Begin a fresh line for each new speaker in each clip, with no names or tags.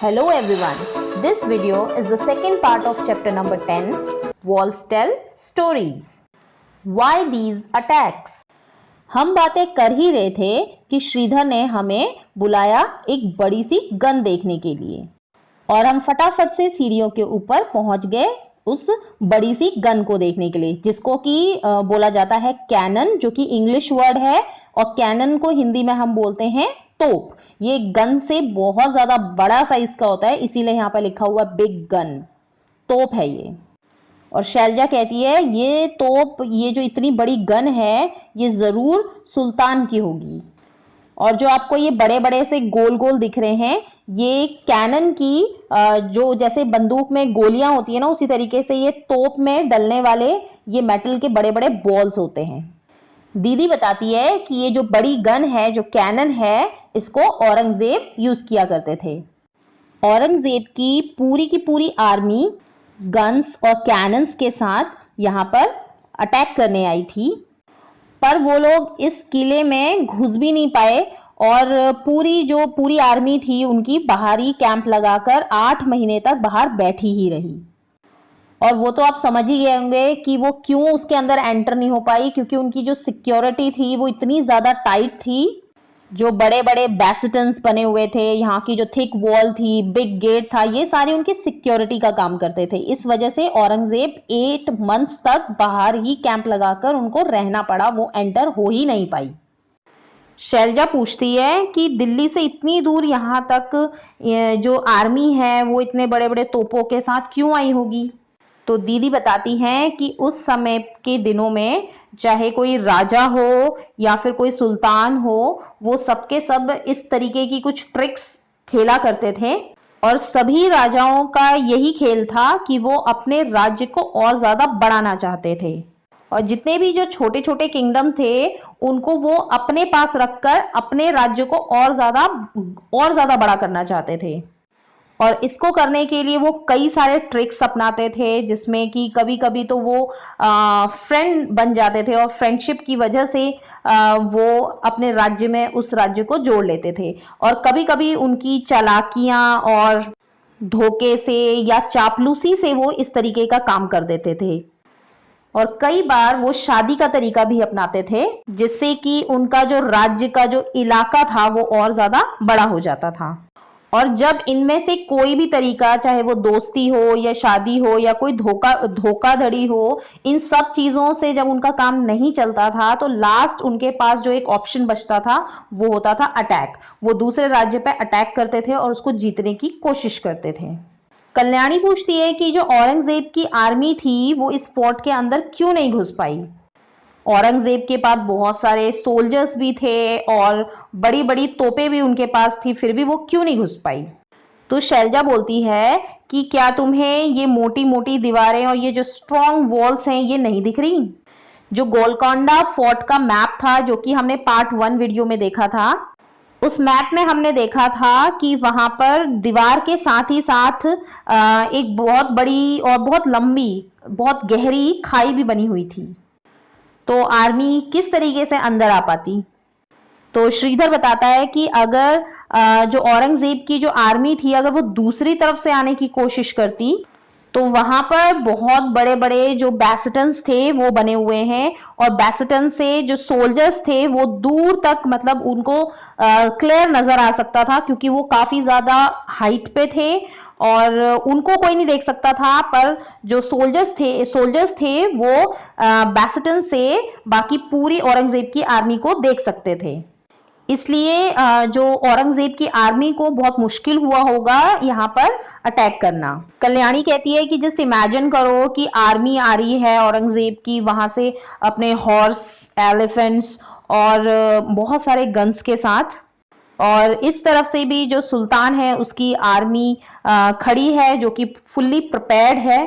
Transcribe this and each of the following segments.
Hello everyone, this video is the second part of chapter number 10, Walls Tell Stories. Why these attacks? हम बातें कर ही रहे थे कि श्रीधर ने हमें बुलाया एक बड़ी सी गन देखने के लिए और हम फटाफट से सीढ़ियों के ऊपर पहुंच गए उस बड़ी सी गन को देखने के लिए, जिसको कि बोला जाता है कैनन, जो कि इंग्लिश वर्ड है, और कैनन को हिंदी में हम बोलते हैं तोप। ये गन से बहुत ज्यादा बड़ा साइज का होता है, इसीलिए यहाँ पर लिखा हुआ बिग गन, तोप है ये। और शैलजा कहती है ये तोप, ये जो इतनी बड़ी गन है, ये जरूर सुल्तान की होगी। और जो आपको ये बड़े बड़े से गोल गोल दिख रहे हैं, ये कैनन की जो जैसे बंदूक में गोलियां होती है ना, उसी तरीके से ये तोप में डलने वाले ये मेटल के बड़े बड़े बॉल्स होते हैं। दीदी बताती है कि ये जो बड़ी गन है, जो कैनन है, इसको औरंगजेब यूज किया करते थे। औरंगजेब की पूरी आर्मी गन्स और कैनन्स के साथ यहाँ पर अटैक करने आई थी, पर वो लोग इस किले में घुस भी नहीं पाए और पूरी आर्मी थी उनकी बाहर ही कैंप लगाकर 8 महीने तक बाहर बैठी ही रही। और वो तो आप समझ ही गए होंगे कि वो क्यों उसके अंदर एंटर नहीं हो पाई, क्योंकि उनकी जो सिक्योरिटी थी वो इतनी ज्यादा टाइट थी। जो बड़े बड़े बैस्टन्स बने हुए थे, यहाँ की जो थिक वॉल थी, बिग गेट था, ये सारे उनकी सिक्योरिटी का काम करते थे। इस वजह से औरंगजेब 8 मंथ्स तक बाहर ही कैंप लगाकर उनको रहना पड़ा, वो एंटर हो ही नहीं पाई। शैलजा पूछती है कि दिल्ली से इतनी दूर यहाँ तक जो आर्मी है वो इतने बड़े बड़े तोपों के साथ क्यों आई होगी? तो दीदी बताती हैं कि उस समय के दिनों में चाहे कोई राजा हो या फिर कोई सुल्तान हो, वो सबके सब इस तरीके की कुछ ट्रिक्स खेला करते थे। और सभी राजाओं का यही खेल था कि वो अपने राज्य को और ज्यादा बढ़ाना चाहते थे, और जितने भी जो छोटे छोटे किंगडम थे उनको वो अपने पास रखकर अपने राज्य को और ज्यादा बड़ा करना चाहते थे। और इसको करने के लिए वो कई सारे ट्रिक्स अपनाते थे, जिसमें कि कभी कभी तो वो फ्रेंड बन जाते थे और फ्रेंडशिप की वजह से वो अपने राज्य में उस राज्य को जोड़ लेते थे। और कभी कभी उनकी चालाकियां और धोखे से या चापलूसी से वो इस तरीके का काम कर देते थे। और कई बार वो शादी का तरीका भी अपनाते थे, जिससे कि उनका जो राज्य का जो इलाका था वो और ज्यादा बड़ा हो जाता था। और जब इनमें से कोई भी तरीका, चाहे वो दोस्ती हो या शादी हो या कोई धोखाधड़ी हो, इन सब चीजों से जब उनका काम नहीं चलता था, तो लास्ट उनके पास जो एक ऑप्शन बचता था वो होता था अटैक। वो दूसरे राज्य पे अटैक करते थे और उसको जीतने की कोशिश करते थे। कल्याणी पूछती है कि जो औरंगजेब की आर्मी थी वो इस फोर्ट के अंदर क्यों नहीं घुस पाई? औरंगजेब के पास बहुत सारे सोल्जर्स भी थे और बड़ी बड़ी तोपें भी उनके पास थी, फिर भी वो क्यों नहीं घुस पाई? तो शैलजा बोलती है कि क्या तुम्हें ये मोटी मोटी दीवारें और ये जो स्ट्रॉन्ग वॉल्स हैं ये नहीं दिख रही? जो गोलकोंडा फोर्ट का मैप था, जो कि हमने पार्ट 1 वीडियो में देखा था, उस मैप में हमने देखा था कि वहां पर दीवार के साथ ही साथ एक बहुत बड़ी और बहुत लंबी, बहुत गहरी खाई भी बनी हुई थी। तो आर्मी किस तरीके से अंदर आ पाती? तो श्रीधर बताता है कि अगर जो औरंगजेब की जो आर्मी थी, अगर वो दूसरी तरफ से आने की कोशिश करती, तो वहां पर बहुत बड़े बड़े जो बैस्टन्स थे वो बने हुए हैं, और बैस्टन से जो सोल्जर्स थे वो दूर तक, मतलब उनको क्लियर नजर आ सकता था, क्योंकि वो काफी ज्यादा हाइट पे थे और उनको कोई नहीं देख सकता था। पर जो सोल्जर्स थे वो बैस्टन से बाकी पूरी औरंगजेब की आर्मी को देख सकते थे। इसलिए जो औरंगजेब की आर्मी को बहुत मुश्किल हुआ होगा यहाँ पर अटैक करना। कल्याणी कहती है कि जस्ट इमेजिन करो कि आर्मी आ रही है औरंगजेब की, वहां से अपने हॉर्स, एलिफेंट्स और बहुत सारे गन्स के साथ, और इस तरफ से भी जो सुल्तान है उसकी आर्मी खड़ी है जो कि फुल्ली प्रिपेयर्ड है।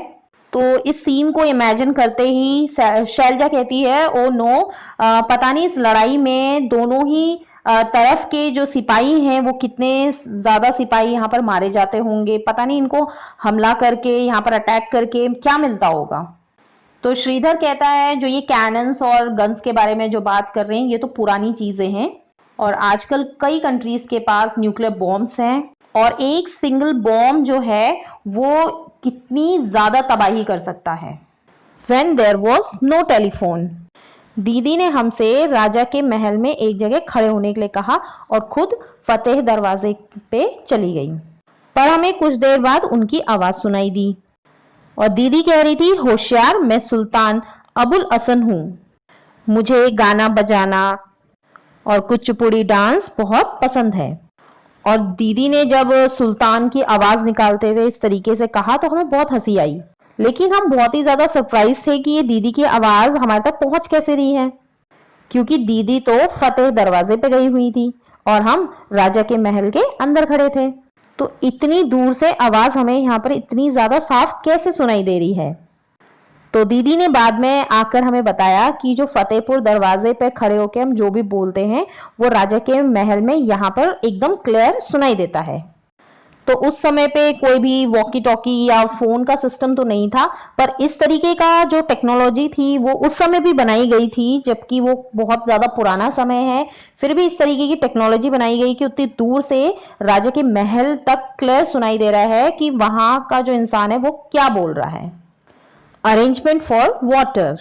तो इस सीन को इमेजिन करते ही शैलजा कहती है ओ नो, पता नहीं इस लड़ाई में दोनों ही तरफ के जो सिपाही हैं वो कितने ज्यादा सिपाही यहाँ पर मारे जाते होंगे, पता नहीं इनको हमला करके, यहाँ पर अटैक करके क्या मिलता होगा। तो श्रीधर कहता है जो ये कैनन्स और गन्स के बारे में जो बात कर रहे हैं ये तो पुरानी चीजें हैं, और आजकल कई कंट्रीज के पास न्यूक्लियर बॉम्ब्स हैं, और एक सिंगल बॉम्ब जो है वो कितनी ज्यादा तबाही कर सकता है। When there was no telephone, दीदी ने हमसे राजा के महल में एक जगह खड़े होने के लिए कहा और खुद फतेह दरवाजे पे चली गई। पर हमें कुछ देर बाद उनकी आवाज सुनाई दी और दीदी कह रही थी, होशियार, मैं सुल्तान अबुल हसन हूँ, मुझे गाना बजाना और कुचिपुड़ी डांस बहुत पसंद है। और दीदी ने जब सुल्तान की आवाज निकालते हुए इस तरीके से कहा तो हमें बहुत हंसी आई, लेकिन हम बहुत ही ज्यादा सरप्राइज थे कि ये दीदी की आवाज हमारे तक पहुंच कैसे रही है, क्योंकि दीदी तो फतेह दरवाजे पे गई हुई थी और हम राजा के महल के अंदर खड़े थे। तो इतनी दूर से आवाज हमें यहाँ पर इतनी ज्यादा साफ कैसे सुनाई दे रही है। तो दीदी ने बाद में आकर हमें बताया कि जो फतेहपुर दरवाजे पे खड़े होकर हम जो भी बोलते हैं वो राजा के महल में यहाँ पर एकदम क्लियर सुनाई देता है। तो उस समय पे कोई भी वॉकी टॉकी या फोन का सिस्टम तो नहीं था, पर इस तरीके का जो टेक्नोलॉजी थी वो उस समय भी बनाई गई थी, जबकि वो बहुत ज्यादा पुराना समय है, फिर भी इस तरीके की टेक्नोलॉजी बनाई गई कि उतनी दूर से राजा के महल तक क्लियर सुनाई दे रहा है कि वहां का जो इंसान है वो क्या बोल रहा है। अरेंजमेंट फॉर वाटर,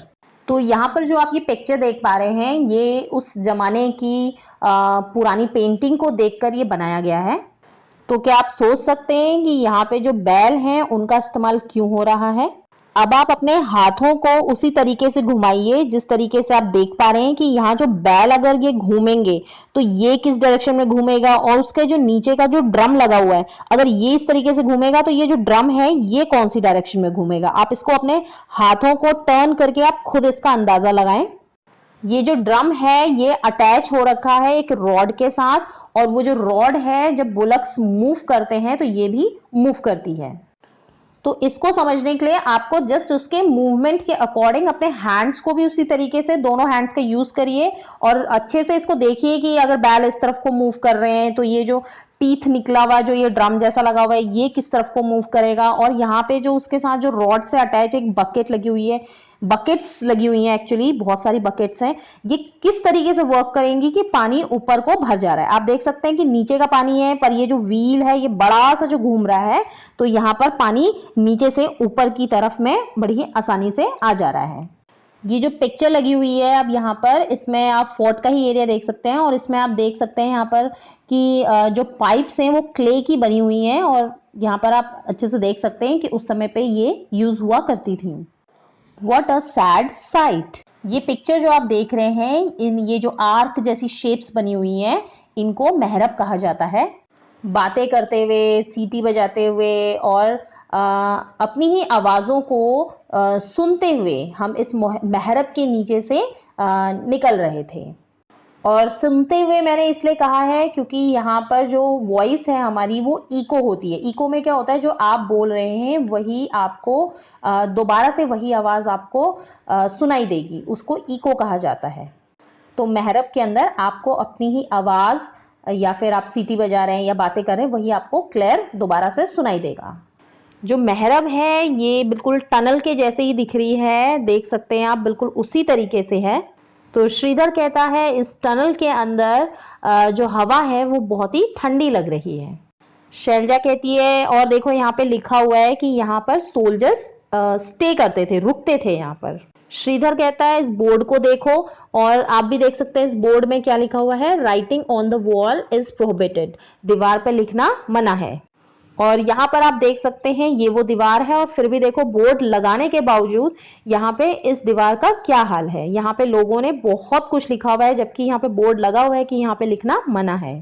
तो यहाँ पर जो आप ये पिक्चर देख पा रहे हैं ये उस जमाने की पुरानी पेंटिंग को देखकर ये बनाया गया है। तो क्या आप सोच सकते हैं कि यहाँ पे जो बैल हैं उनका इस्तेमाल क्यों हो रहा है। अब आप अपने हाथों को उसी तरीके से घुमाइए जिस तरीके से आप देख पा रहे हैं कि यहाँ जो बैल अगर ये घूमेंगे तो ये किस डायरेक्शन में घूमेगा, और उसके जो नीचे का जो ड्रम लगा हुआ है अगर ये इस तरीके से घूमेगा तो ये जो ड्रम है ये कौन सी डायरेक्शन में घूमेगा। आप इसको अपने हाथों को टर्न करके आप खुद इसका अंदाजा लगाएं। ये जो ड्रम है ये अटैच हो रखा है एक रॉड के साथ, और वो जो रॉड है जब बुलक्स मूव करते हैं तो ये भी मूव करती है। तो इसको समझने के लिए आपको जस्ट उसके मूवमेंट के अकॉर्डिंग अपने हैंड्स को भी उसी तरीके से दोनों हैंड्स का यूज करिए और अच्छे से इसको देखिए कि अगर बैल इस तरफ को मूव कर रहे हैं तो ये जो टीथ निकला हुआ जो ये ड्रम जैसा लगा हुआ है ये किस तरफ को मूव करेगा। और यहाँ पे जो उसके साथ जो रॉड से अटैच एक बकेट लगी हुई है, बकेट्स लगी हुई हैं, एक्चुअली बहुत सारी बकेट्स हैं, ये किस तरीके से वर्क करेंगी कि पानी ऊपर को भर जा रहा है। आप देख सकते हैं कि नीचे का पानी है पर ये जो व्हील है ये बड़ा सा जो घूम रहा है तो यहाँ पर पानी नीचे से ऊपर की तरफ में बड़ी आसानी से आ जा रहा है। ये जो पिक्चर लगी हुई है अब यहाँ पर इसमें आप फोर्ट का ही एरिया देख सकते हैं और इसमें आप देख सकते हैं यहाँ पर कि जो पाइप्स हैं वो क्ले की बनी हुई हैं और यहाँ पर आप अच्छे से देख सकते हैं कि उस समय पे ये यूज हुआ करती थी। What a sad sight! ये पिक्चर जो आप देख रहे हैं इन ये जो आर्क जैसी शेप्स बनी हुई हैं इनको महरब कहा जाता है। बातें करते हुए, सीटी बजाते हुए और अपनी ही आवाज़ों को सुनते हुए हम इस महरब के नीचे से निकल रहे थे। और सुनते हुए मैंने इसलिए कहा है क्योंकि यहाँ पर जो वॉइस है हमारी वो इको होती है। इको में क्या होता है, जो आप बोल रहे हैं वही आपको दोबारा से वही आवाज़ आपको सुनाई देगी, उसको इको कहा जाता है। तो महरब के अंदर आपको अपनी ही आवाज़ या फिर आप सीटी बजा रहे हैं या बातें कर रहे हैं वही आपको क्लियर दोबारा से सुनाई देगा। जो महरब है ये बिल्कुल टनल के जैसे ही दिख रही है, देख सकते हैं आप, बिल्कुल उसी तरीके से है। तो श्रीधर कहता है इस टनल के अंदर जो हवा है वो बहुत ही ठंडी लग रही है। शैलजा कहती है और देखो यहाँ पे लिखा हुआ है कि यहाँ पर सोल्जर्स स्टे करते थे, रुकते थे यहाँ पर। श्रीधर कहता है इस बोर्ड को देखो और आप भी देख सकते हैं इस बोर्ड में क्या लिखा हुआ है, writing on the wall is prohibited, दीवार पे लिखना मना है। और यहाँ पर आप देख सकते हैं ये वो दीवार है और फिर भी देखो बोर्ड लगाने के बावजूद यहाँ पे इस दीवार का क्या हाल है। यहाँ पे लोगों ने बहुत कुछ लिखा हुआ है जबकि यहाँ पे बोर्ड लगा हुआ है कि यहाँ पे लिखना मना है।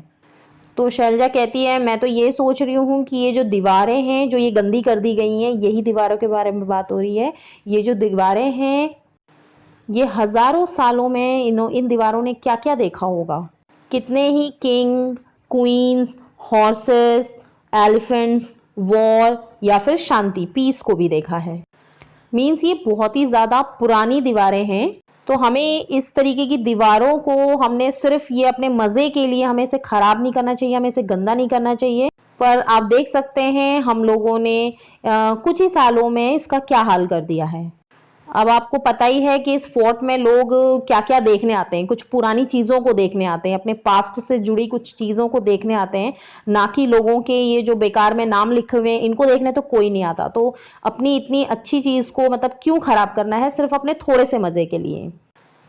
तो शैलजा कहती है मैं तो ये सोच रही हूँ कि ये जो दीवारें हैं जो ये गंदी कर दी गई हैं, यही दीवारों के बारे में बात हो रही है। ये जो दीवारें हैं ये हजारों सालों में इन दीवारों ने क्या क्या देखा होगा। कितने ही king, queens, horses, elephants, war या फिर शांति, पीस को भी देखा है। मीन्स ये बहुत ही ज़्यादा पुरानी दीवारें हैं। तो हमें इस तरीके की दीवारों को हमने सिर्फ ये अपने मज़े के लिए हमें इसे ख़राब नहीं करना चाहिए, हमें इसे गंदा नहीं करना चाहिए। पर आप देख सकते हैं हम लोगों ने कुछ ही सालों में इसका क्या हाल कर दिया है। अब आपको पता ही है कि इस फोर्ट में लोग क्या क्या देखने आते हैं, कुछ पुरानी चीजों को देखने आते हैं, अपने पास्ट से जुड़ी कुछ चीजों को देखने आते हैं, ना कि लोगों के ये जो बेकार में नाम लिखे हुए हैं इनको देखने तो कोई नहीं आता। तो अपनी इतनी अच्छी चीज को मतलब क्यों खराब करना है सिर्फ अपने थोड़े से मजे के लिए।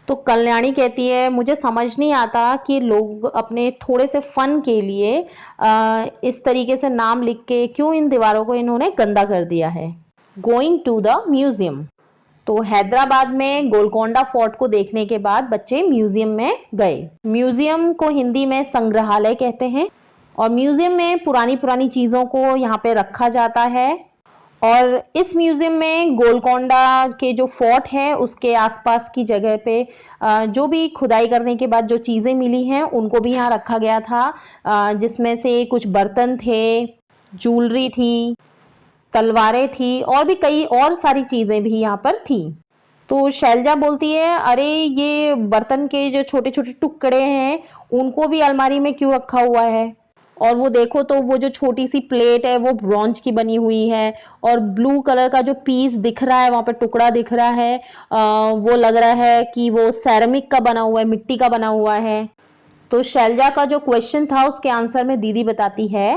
तो कल्याणी कहती है मुझे समझ नहीं आता कि लोग अपने थोड़े से फन के लिए इस तरीके से नाम लिख के क्यों इन दीवारों को इन्होंने गंदा कर दिया है। Going to the museum. तो हैदराबाद में गोलकोंडा फोर्ट को देखने के बाद बच्चे म्यूजियम में गए। म्यूजियम को हिंदी में संग्रहालय कहते हैं और म्यूजियम में पुरानी पुरानी चीज़ों को यहाँ पे रखा जाता है। और इस म्यूजियम में गोलकोंडा के जो फोर्ट है उसके आसपास की जगह पे जो भी खुदाई करने के बाद जो चीज़ें मिली हैं उनको भी यहाँ रखा गया था, जिसमें से कुछ बर्तन थे, ज्वेलरी थी, तलवारें थी और भी कई और सारी चीजें भी यहाँ पर थी। तो शैलजा बोलती है अरे ये बर्तन के जो छोटे छोटे टुकड़े हैं उनको भी अलमारी में क्यों रखा हुआ है। और वो देखो तो वो जो छोटी सी प्लेट है वो ब्रॉन्ज की बनी हुई है और ब्लू कलर का जो पीस दिख रहा है वहां पर टुकड़ा दिख रहा है, वो लग रहा है कि वो सैरामिक का बना हुआ है, मिट्टी का बना हुआ है। तो शैलजा का जो क्वेश्चन था उसके आंसर में दीदी बताती है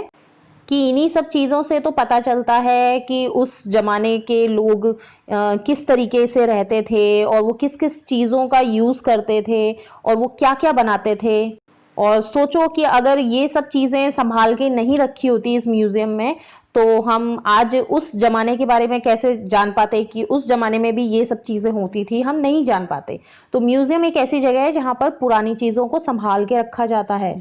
कि इन्हीं सब चीज़ों से तो पता चलता है कि उस जमाने के लोग किस तरीके से रहते थे और वो किस किस चीज़ों का यूज़ करते थे और वो क्या क्या बनाते थे। और सोचो कि अगर ये सब चीज़ें संभाल के नहीं रखी होती इस म्यूजियम में तो हम आज उस जमाने के बारे में कैसे जान पाते कि उस जमाने में भी ये सब चीज़ें होती थी, हम नहीं जान पाते। तो म्यूजियम एक ऐसी जगह है जहाँ पर पुरानी चीज़ों को संभाल के रखा जाता है।